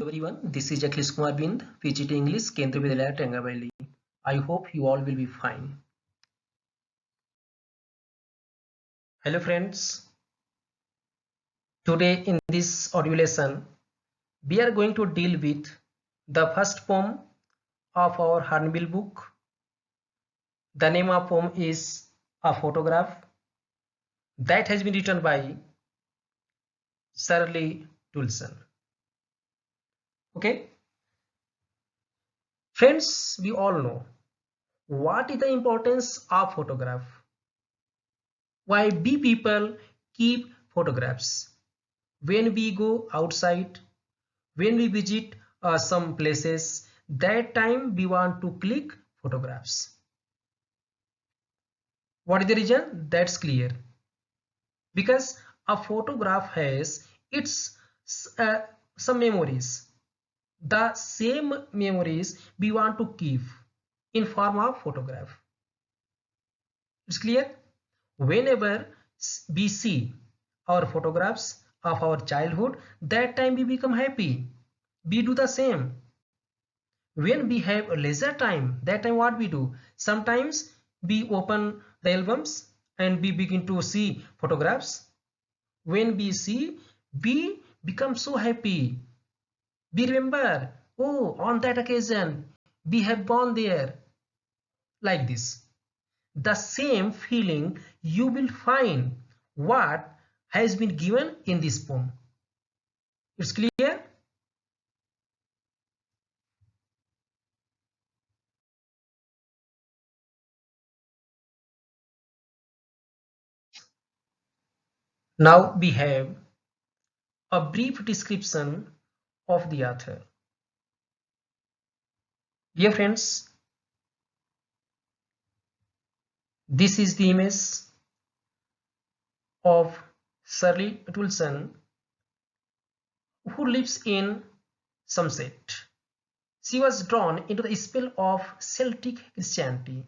everyone, this is Akhilesh Kumar Bind, PGT English, Kendriya Vidyalaya, Tengavalli. I hope you all will be fine. Hello friends, today in this audio lesson, we are going to deal with the first poem of our Hornbill book. The name of poem is A Photograph that has been written by Shirley Tulson. Okay, friends, we all know what is the importance of photograph. Why we people keep photographs when we go outside, when we visit some places, that time we want to click photographs. What is the reason? That's clear. Because a photograph has its some memories. The same memories we want to keep in form of photograph. It's clear? Whenever we see our photographs of our childhood, that time we become happy. We do the same. When we have a leisure time, that time what we do? Sometimes we open the albums and we begin to see photographs. When we see, we become so happy. We remember, oh, on that occasion, we have gone there. Like this. The same feeling you will find what has been given in this poem. It's clear? Now we have a brief description of the author. Dear friends, this is the image of Shirley Tulson, who lives in Somerset. She was drawn into the spell of Celtic Christianity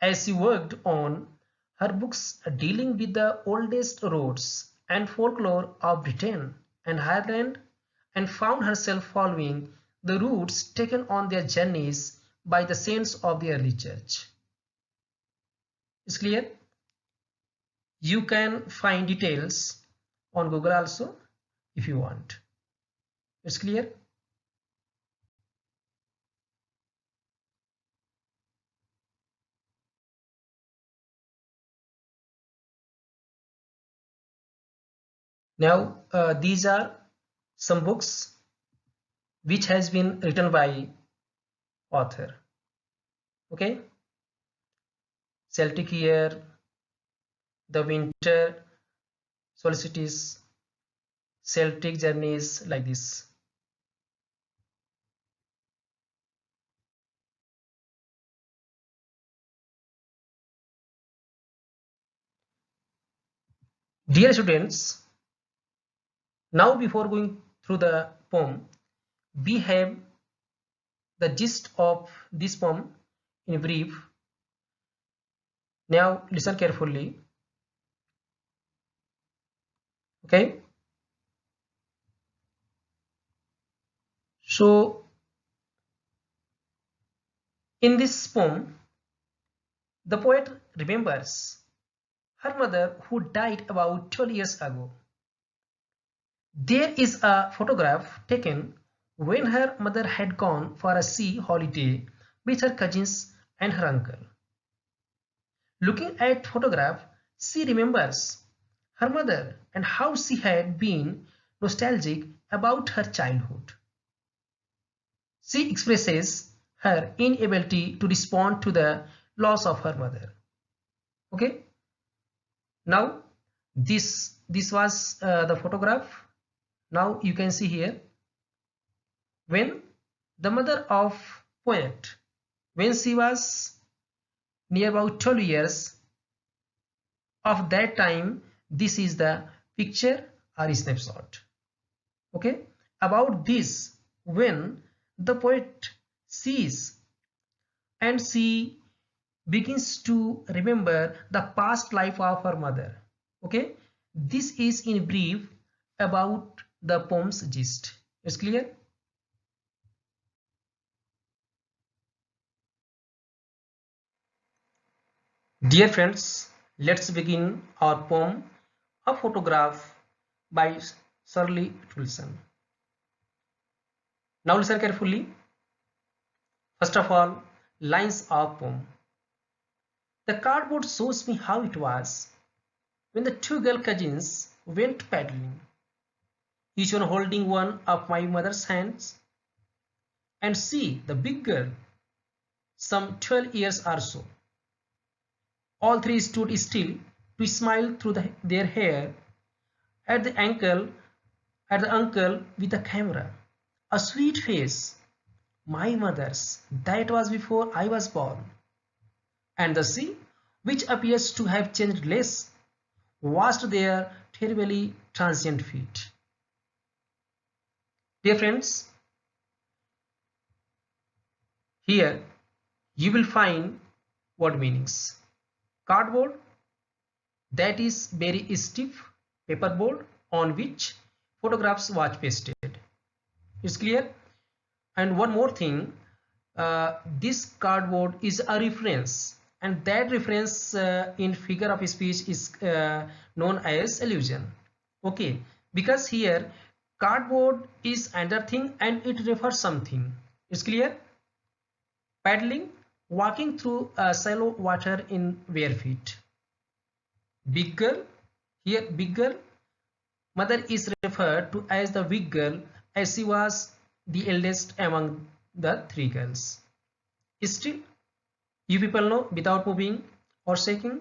as she worked on her books dealing with the oldest roads and folklore of Britain and Ireland, and found herself following the routes taken on their journeys by the saints of the early church. Is clear? You can find details on Google also if you want. It's clear? Now these are some books which has been written by author. Okay, Celtic Year, The Winter Solstice, Celtic Journeys, like this. Dear students, now before going through the poem, we have the gist of this poem in brief. Now listen carefully. Okay. So in this poem, the poet remembers her mother who died about 12 years ago. There is a photograph taken when her mother had gone for a sea holiday with her cousins and her uncle. Looking at photograph, she remembers her mother and how she had been nostalgic about her childhood. She expresses her inability to respond to the loss of her mother. Okay. Now this was the photograph. Now you can see here when the mother of poet, when she was near about 12 years of that time, this is the picture or snapshot. Okay, about this, when the poet sees and she begins to remember the past life of her mother. Okay, this is in brief about the poem's gist. It's clear? Dear friends, let's begin our poem, A Photograph by Shirley Tulson. Now listen carefully. First of all, lines of poem. The cardboard shows me how it was when the two girl cousins went paddling, each one holding one of my mother's hands. And see, the big girl, some 12 years or so. All three stood still to smile through their hair at the uncle with the camera. A sweet face, my mother's, that was before I was born. And the sea, which appears to have changed less, washed their terribly transient feet. Dear friends, here you will find word meanings. Cardboard, that is very stiff paperboard on which photographs was pasted. It's clear? And one more thing, this cardboard is a reference, and that reference in figure of speech is known as allusion. Okay, because here cardboard is another thing and it refers something. It's clear? Paddling, walking through shallow water in bare feet. Big girl, here big girl, mother is referred to as the big girl as she was the eldest among the three girls. Still, you people know, without moving or shaking,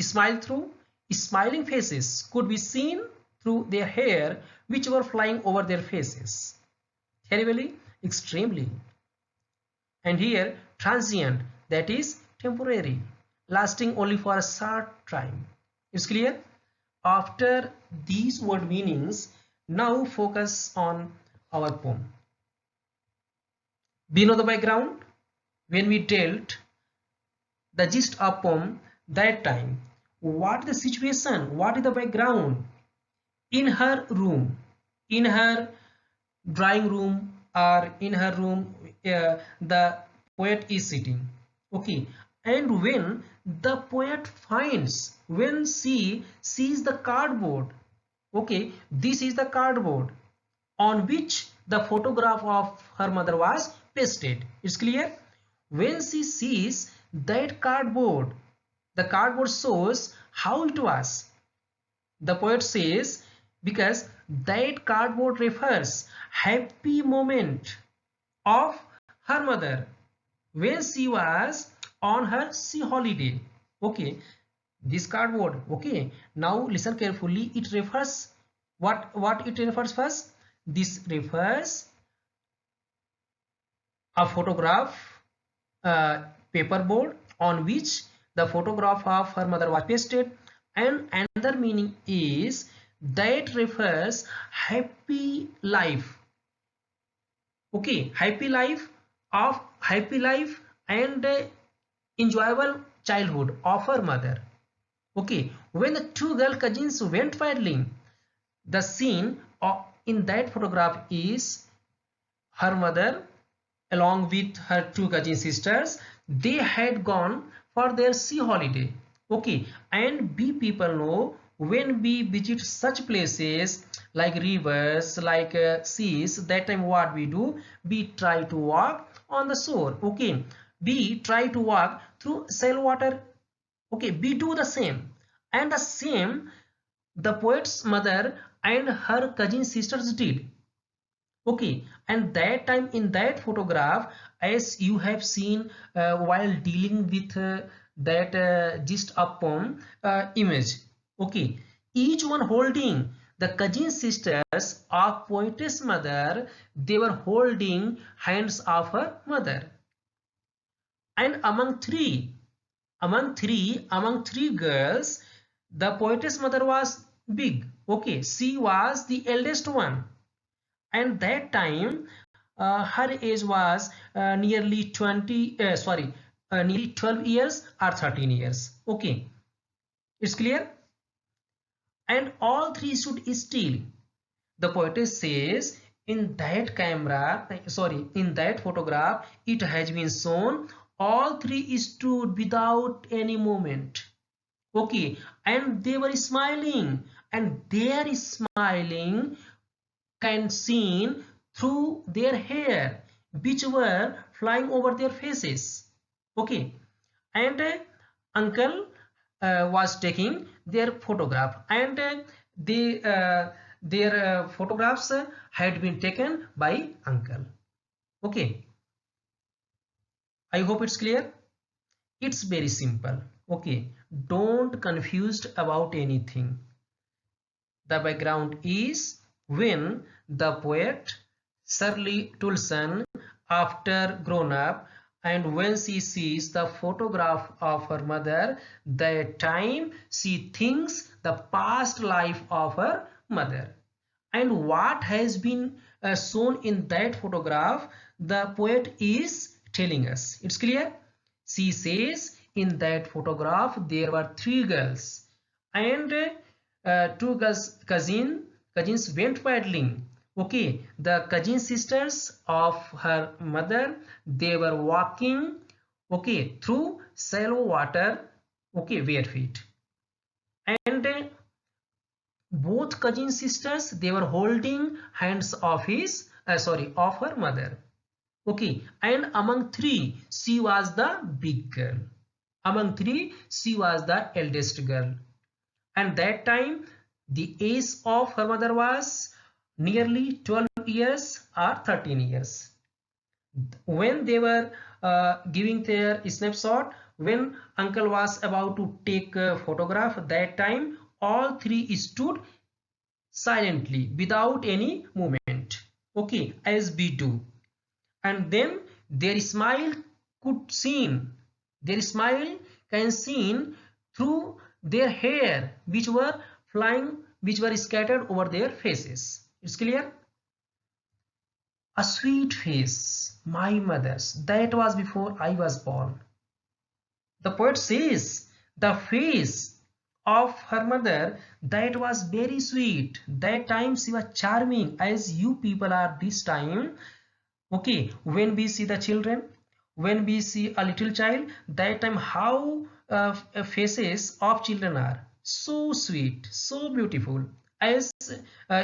smile through, smiling faces could be seen through their hair which were flying over their faces. Terribly, extremely. And here transient, that is temporary, lasting only for a short time. It's clear? After these word meanings, now focus on our poem. We know the background. When we dealt the gist of poem that time, what the situation, what is the background? In her room, in her drawing room, or in her room, the poet is sitting. Okay, and when the poet finds, when she sees the cardboard, okay, this is the cardboard on which the photograph of her mother was pasted. It's clear? When she sees that cardboard, the cardboard shows how it was. The poet says, because that cardboard refers happy moment of her mother when she was on her sea holiday. Okay, this cardboard. Okay, now listen carefully. It refers what it refers first. This refers a photograph, paperboard on which the photograph of her mother was pasted, and another meaning is that refers happy life. Okay, happy life and enjoyable childhood of her mother. Okay, when the two girl cousins went paddling, the scene in that photograph is her mother along with her two cousin sisters. They had gone for their sea holiday. Okay, and we people know, when we visit such places like rivers, like seas, that time what we do, we try to walk on the shore. Okay, we try to walk through shallow water. Okay, we do the same, and the same the poet's mother and her cousin sisters did. Okay, and that time in that photograph, as you have seen while dealing with that gist of poem image. Okay, each one holding, the cousin sisters of poetess mother, they were holding hands of her mother. And among three girls, the poetess mother was big. Okay, she was the eldest one, and that time her age was nearly 12 years or 13 years. Okay, it's clear? And all three stood still. The poetess says, in that camera, sorry, in that photograph, it has been shown all three stood without any movement. Okay, and they were smiling, and their smiling can seen through their hair, which were flying over their faces. Okay, and uncle was taking their photograph, and they their photographs had been taken by uncle. Okay, I hope it's clear. It's very simple. Okay, don't confused about anything. The background is when the poet Shirley Tulson, after grown up, and when she sees the photograph of her mother, that time she thinks the past life of her mother. And what has been shown in that photograph, the poet is telling us. It's clear? She says in that photograph there were three girls, and two cousins went paddling. Okay, the cousin sisters of her mother, they were walking, okay, through shallow water, okay, bare feet. And both cousin sisters, they were holding hands of of her mother. Okay, and among three, she was the big girl. Among three, she was the eldest girl. And that time, the age of her mother was nearly 12 years or 13 years. When they were giving their snapshot, when uncle was about to take a photograph, that time all three stood silently without any movement. Okay, as we do. And then their smile could seen, their smile can seen through their hair, which were flying, which were scattered over their faces. It's clear? A sweet face, my mother's, that was before I was born. The poet says the face of her mother, that was very sweet. That time she was charming, as you people are this time. Okay, when we see the children, when we see a little child, that time how faces of children are so sweet, so beautiful, as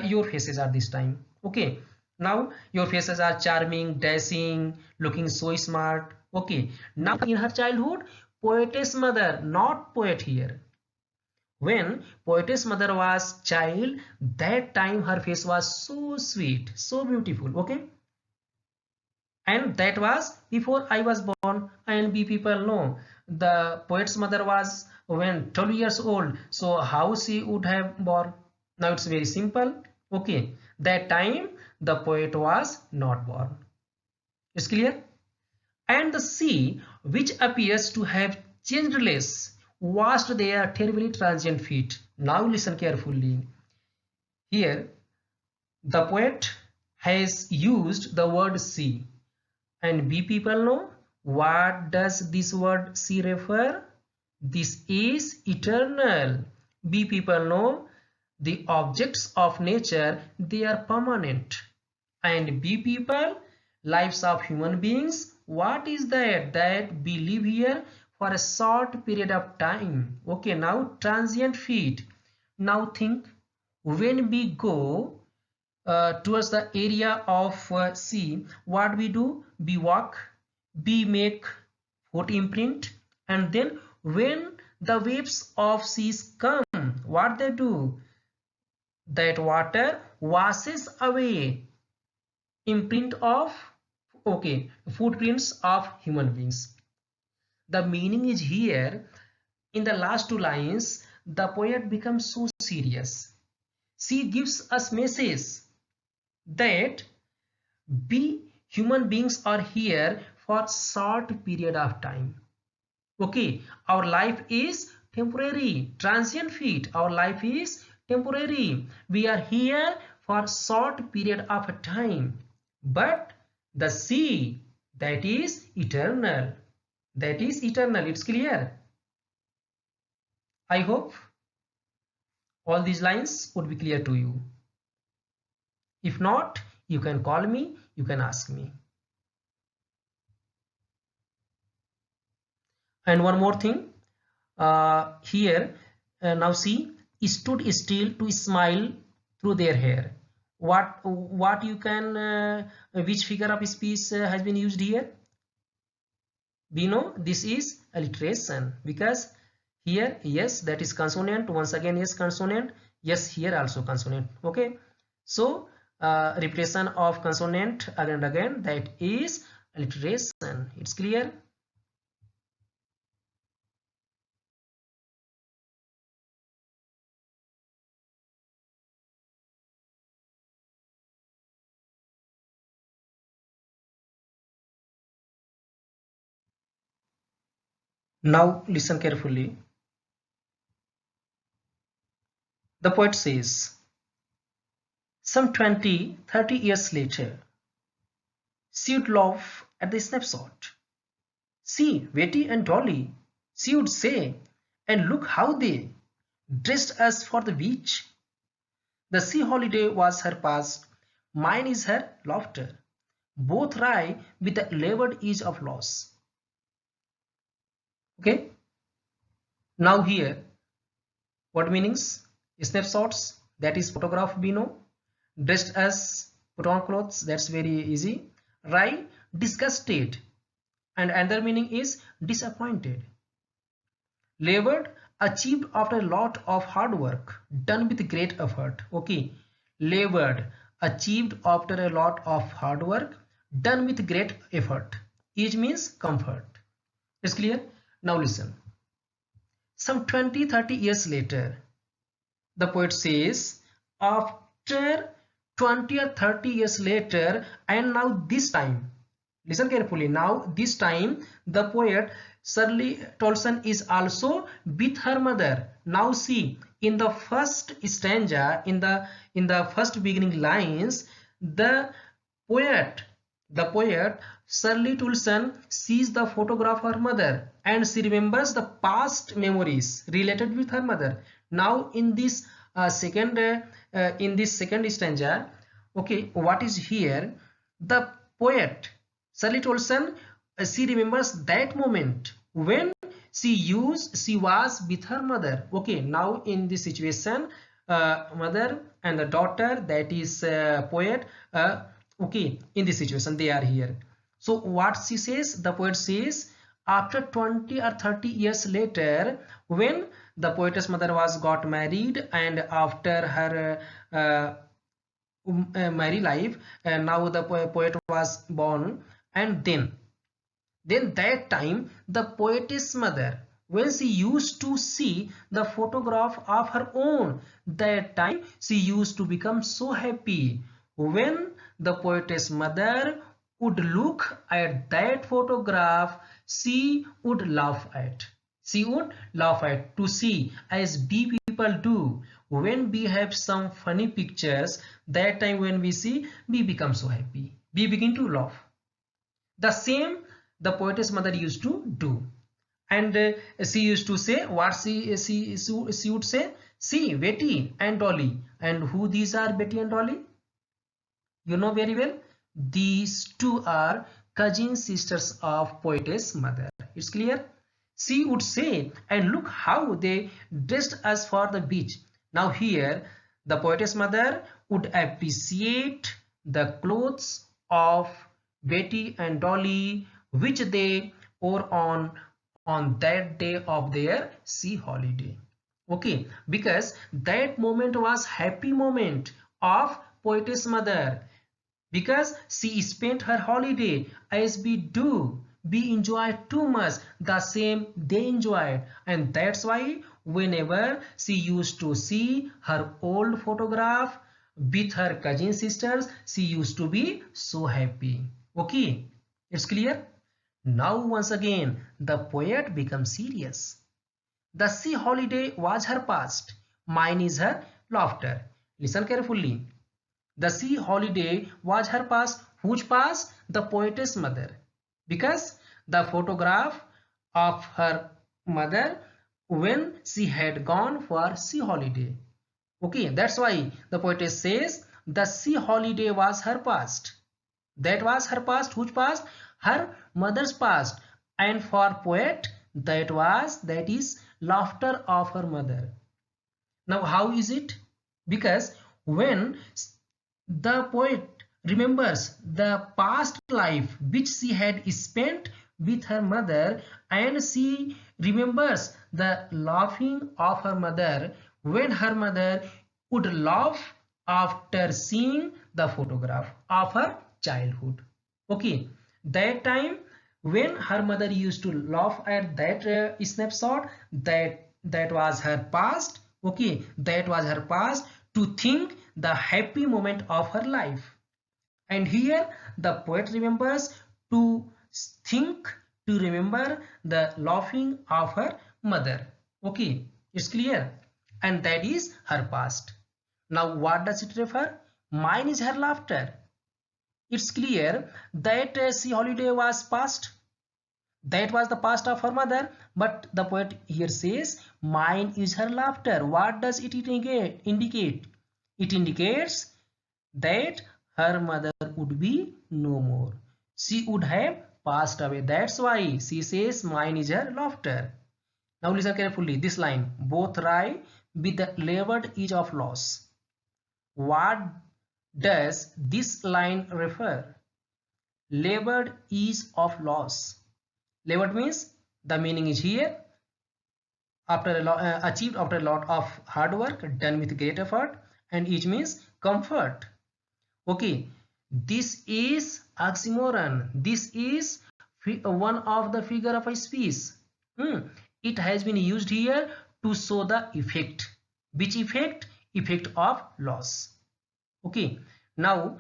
your faces are this time. Okay, now your faces are charming, dashing, looking so smart. Okay, now in her childhood, poetess mother, not poet here. When poetess mother was child, that time her face was so sweet, so beautiful. Okay, and that was before I was born, and we people know the poet's mother was when 12 years old, so how she would have born? Now it's very simple. Okay, that time the poet was not born. It's clear? And the sea, which appears to have changeless, washed their terribly transient feet. Now listen carefully. Here the poet has used the word sea. And we people know what does this word sea refer? This is eternal. We people know the objects of nature, they are permanent. And we people, lives of human beings, what is that? That we live here for a short period of time. Okay, now transient feet. Now think, when we go towards the area of sea, what we do? We walk, we make foot imprint, and then when the waves of seas come, what they do? That water washes away imprint of, okay, footprints of human beings. The meaning is here. In the last two lines, the poet becomes so serious. She gives us message that we human beings are here for short period of time. Okay, our life is temporary, transient feat. Our life is temporary. We are here for short period of time. But the sea, that is eternal. That is eternal. It's clear. I hope all these lines would be clear to you. If not, You can call me, you can ask me. And one more thing, here now see, stood still to smile through their hair. What you can which figure of speech has been used here? We know this is alliteration, because here yes, that is consonant, once again yes consonant, yes here also consonant. Okay, so repetition of consonant again and again, that is alliteration. It's clear? Now listen carefully. The poet says, some 20-30 years later, she would laugh at the snapshot. See, Betty and Dolly, she would say, and look how they dressed us for the beach. The sea holiday was her past, mine is her laughter. Both wry with the labored ease of loss. Okay? Now here, what meanings? Snapshots, that is photograph we know. Dressed as, put on clothes, that's very easy. Wry, disgusted. And another meaning is disappointed. Labored, achieved after a lot of hard work, done with great effort. Okay, labored, achieved after a lot of hard work, done with great effort. Each means comfort. It's clear? Now listen. Some 20-30 years later, the poet says, after 20 or 30 years later, and now this time, listen carefully, now this time the poet Shirley Tolson is also with her mother. Now see, in the first stanza, in the first beginning lines, the poet Shirley Tolson sees the photograph of her mother and she remembers the past memories related with her mother. Now in this second stanza, okay, what is here? The poet Shirley Tolson, she remembers that moment when she was with her mother. Okay, now in this situation, mother and the daughter, that is poet, okay, in this situation they are here. So what she says, the poet says, after 20 or 30 years later, when the poetess mother was got married, and after her married life, and now the poet was born, and then that time the poetess mother, when she used to see the photograph of her own, that time she used to become so happy. When the poetess mother would look at that photograph, she would laugh at. She would laugh at, to see, as we people do. When we have some funny pictures, that time when we see, we become so happy. We begin to laugh. The same the poetess mother used to do. And she used to say, what she would say, see, Betty and Dolly. And who these are, Betty and Dolly? You know very well, these two are cousin sisters of poetess mother. It's clear? She would say, and look how they dressed us for the beach. Now here, the poetess mother would appreciate the clothes of Betty and Dolly, which they wore on that day of their sea holiday. Okay, because that moment was happy moment of poetess mother, because she spent her holiday as we do. We enjoy too much, the same they enjoyed, and that's why whenever she used to see her old photograph with her cousin sisters, she used to be so happy. Okay, it's clear? Now once again the poet becomes serious. The sea holiday was her past, mine is her laughter. Listen carefully. The sea holiday was her past. Whose past? The poetess mother. Because the photograph of her mother when she had gone for sea holiday. Okay, that's why the poetess says the sea holiday was her past. That was her past. Whose past? Her mother's past. And for poet, that is laughter of her mother. Now how is it? Because when the poet remembers the past life which she had spent with her mother, and she remembers the laughing of her mother when her mother would laugh after seeing the photograph of her childhood. Okay, that time when her mother used to laugh at that snapshot, that was her past. Okay, that was her past, to think the happy moment of her life. And here the poet remembers to think, to remember the laughing of her mother. Okay, it's clear. And that is her past. Now what does it refer? Mine is her laughter. It's clear that sea holiday was past. That was the past of her mother, but the poet here says mine is her laughter. What does it indicate? It indicates that her mother would be no more. She would have passed away. That's why she says mine is her laughter. Now listen carefully this line, both rye with the labored edge of loss. What does this line refer? Labored edge of loss. Labored means, the meaning is here, after achieved after a lot of hard work, done with great effort, and each means comfort. Okay, this is oxymoron. This is one of the figure of a speech. It has been used here to show the effect. Which effect? Effect of loss. Okay, now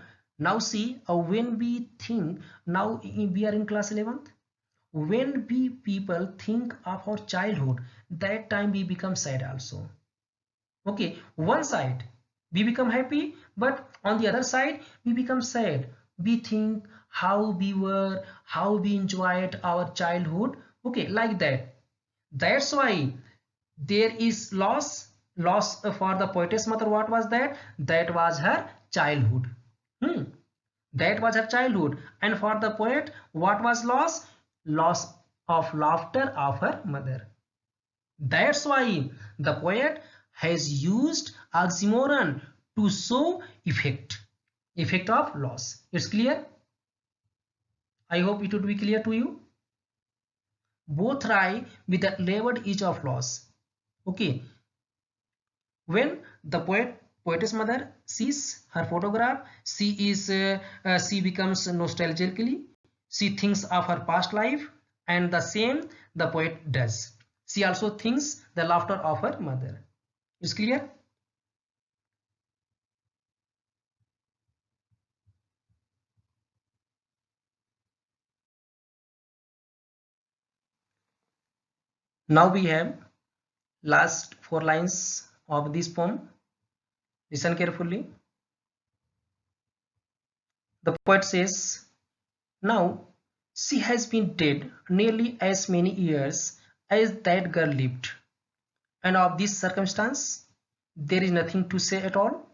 see, when we think, now we are in class 11th. When we people think of our childhood, that time we become sad also. Okay, one side we become happy, but on the other side we become sad. We think how we were, how we enjoyed our childhood. Okay, like that. That's why there is loss for the poetess mother. What was that? That was her childhood. That was her childhood. And for the poet, what was loss? Loss of laughter of her mother. That's why the poet has used oxymoron to show effect of loss. It's clear? I hope it would be clear to you. Both rye with the labored edge of loss. Okay, when the poetess mother sees her photograph, she becomes nostalgically. She thinks of her past life, and the same the poet does. She also thinks the laughter of her mother. Is clear? Now we have last 4 lines of this poem. Listen carefully. The poet says, now she has been dead nearly as many years as that girl lived, and of this circumstance there is nothing to say at all.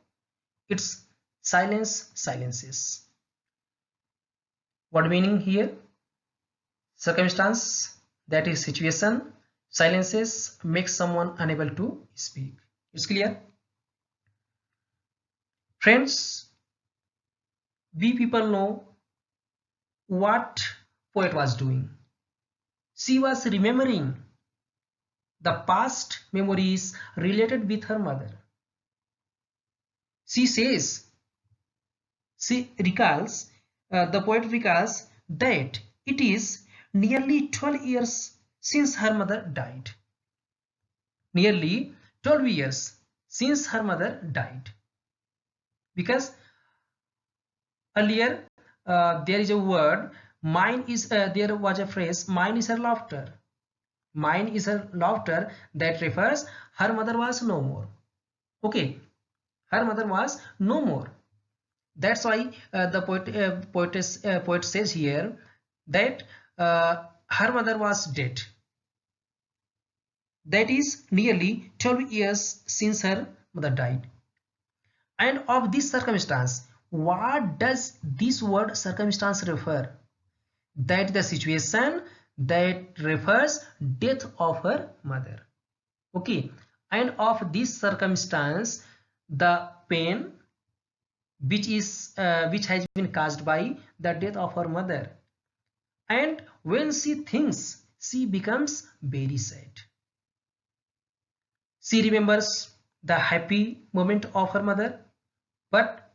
It's silence silences. What meaning here? Circumstance, that is situation. Silences makes someone unable to speak. It's clear? Friends, we people know what poet was doing. She was remembering the past memories related with her mother. She says, she recalls, the poet recalls that it is nearly 12 years since her mother died. Nearly 12 years since her mother died. Because earlier there is a word, mine is, there was a phrase, mine is her laughter. Mine is her laughter, that refers her mother was no more. Okay, her mother was no more. That's why the poet says here that her mother was dead. That is nearly 12 years since her mother died. And of this circumstance, what does this word circumstance refer? That the situation that refers death of her mother. Okay, and of this circumstance, the pain which has been caused by the death of her mother. And when she thinks, she becomes very sad. She remembers the happy moment of her mother, but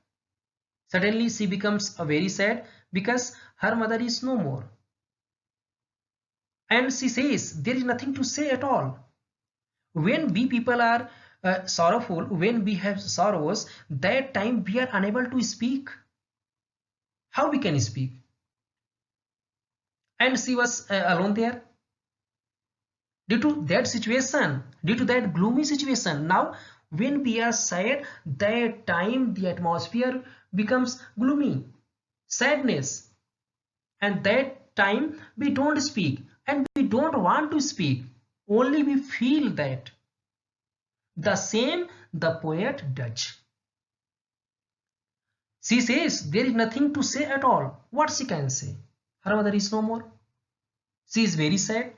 suddenly she becomes very sad because her mother is no more. And she says there is nothing to say at all. When we people are sorrowful, when we have sorrows, that time we are unable to speak. How we can speak? And she was alone there due to that situation, due to that gloomy situation. Now when we are sad, that time the atmosphere becomes gloomy, sadness, and that time we don't speak and we don't want to speak, only we feel that. The same the poet does. She says there is nothing to say at all. What she can say? Her mother is no more. She is very sad.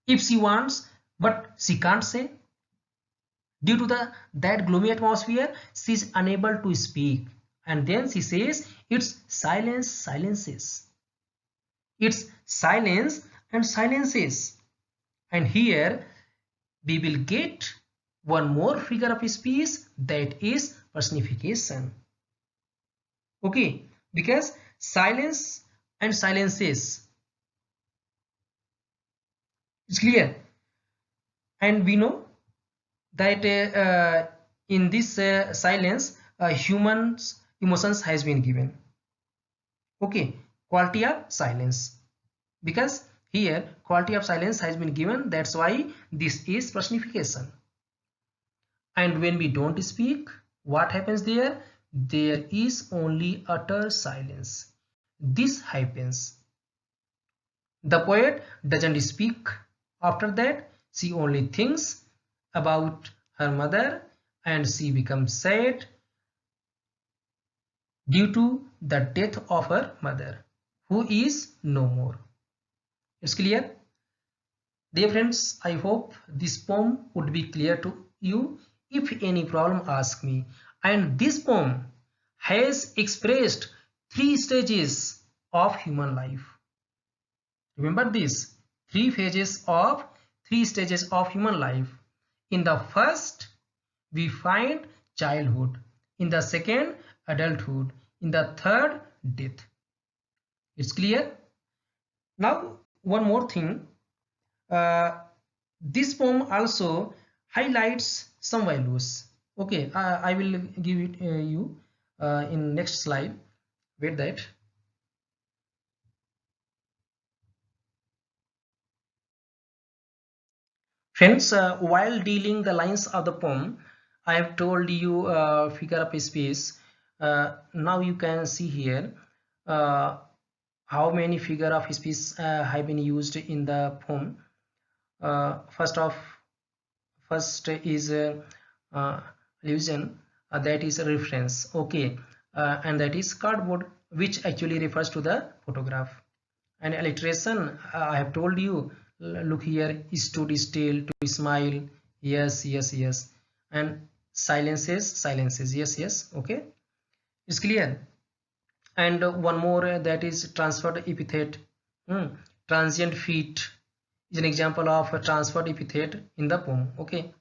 If she wants, but she can't say. Due to that gloomy atmosphere, she is unable to speak. And then she says, it's silence silences. It's silence and silences. And here we will get one more figure of speech, that is personification. Okay, because silence and silences, it's clear. And we know that in this silence, humans emotions has been given. Okay, quality of silence, because here quality of silence has been given, that's why this is personification. And when we don't speak, what happens there? There is only utter silence. This happens. The poet doesn't speak. After that, she only thinks about her mother and she becomes sad due to the death of her mother, who is no more. It's clear? Dear friends, I hope this poem would be clear to you. If any problem, ask me. And this poem has expressed three stages of human life. Remember this, three stages of human life. In the first, we find childhood. In the second, adulthood. In the third, death. It's clear? Now, one more thing. This poem also highlights some values. Okay, I will give it you in next slide. Wait that. Friends, while dealing the lines of the poem, I have told you figure of speech. Now you can see here how many figure of speech have been used in the poem. First is allusion, that is a reference. Okay, and that is cardboard, which actually refers to the photograph. And alliteration, I have told you, look here, stood still, to smile, yes, yes, yes. And silences, yes, yes. Okay, it's clear. And one more, that is transferred epithet. Transient feat is an example of a transferred epithet in the poem. Okay,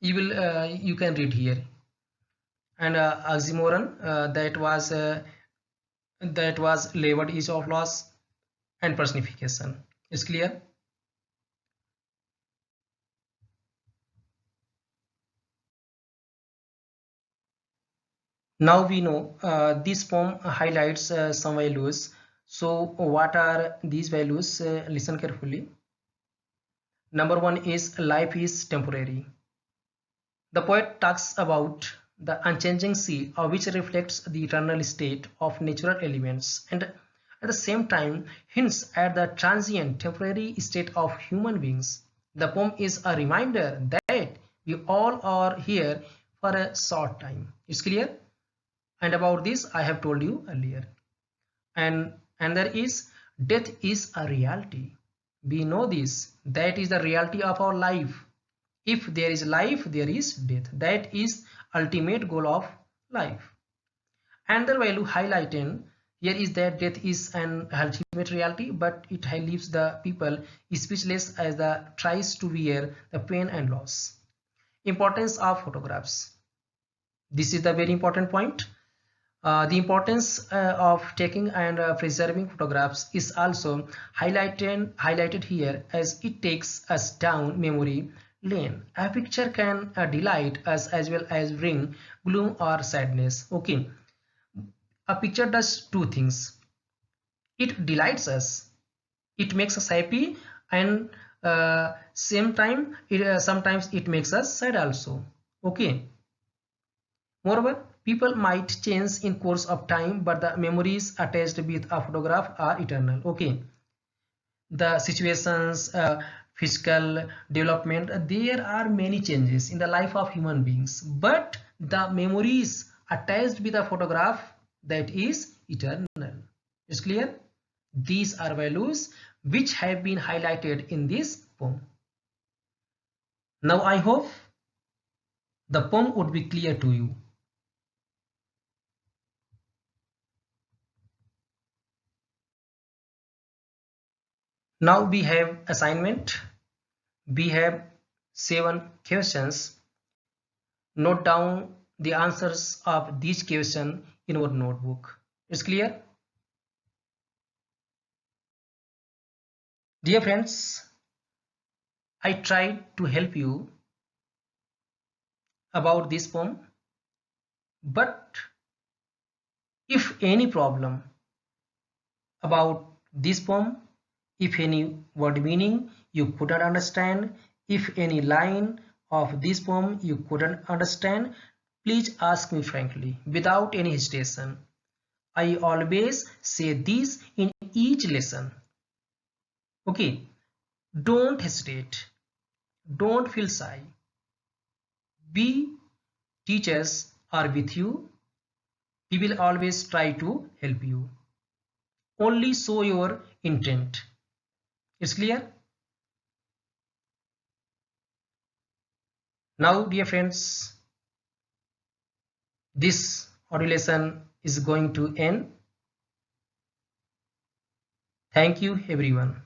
you can read here. And oxymoron, that was labeled is of loss and personification. Is clear? Now we know this poem highlights some values. So what are these values? Listen carefully. Number one is life is temporary. The poet talks about the unchanging sea, which reflects the eternal state of natural elements, and at the same time hints at the transient temporary state of human beings. The poem is a reminder that We all are here for a short time. It's clear? And about this I have told you earlier. And there is death is a reality. We know this. That is the reality of our life. If there is life, there is death. That is ultimate goal of life. Another value highlighted here is that death is an ultimate reality, but it leaves the people speechless as the tries to bear the pain and loss. Importance of photographs. This is the very important point. The importance of taking and preserving photographs is also highlighted here, as it takes us down memory lane. A picture can delight us as well as bring gloom or sadness. Okay, a picture does two things. It delights us, it makes us happy, and same time sometimes it makes us sad also. Okay, moreover, people might change in course of time, but the memories attached with a photograph are eternal. Okay, the situations, physical development, there are many changes in the life of human beings, but the memories attached with a photograph, that is eternal. Is clear? These are values which have been highlighted in this poem. Now I hope the poem would be clear to you. Now we have assignment. We have 7 questions. Note down the answers of these questions in our notebook. It's clear? Dear friends, I tried to help you about this poem, but if any problem about this poem, if any word meaning you couldn't understand, if any line of this poem you couldn't understand, please ask me frankly, without any hesitation. I always say this in each lesson. Okay, don't hesitate, don't feel shy. We teachers are with you. We will always try to help you. Only show your intent. It's clear? Now, dear friends, this audio lesson is going to end. Thank you, everyone.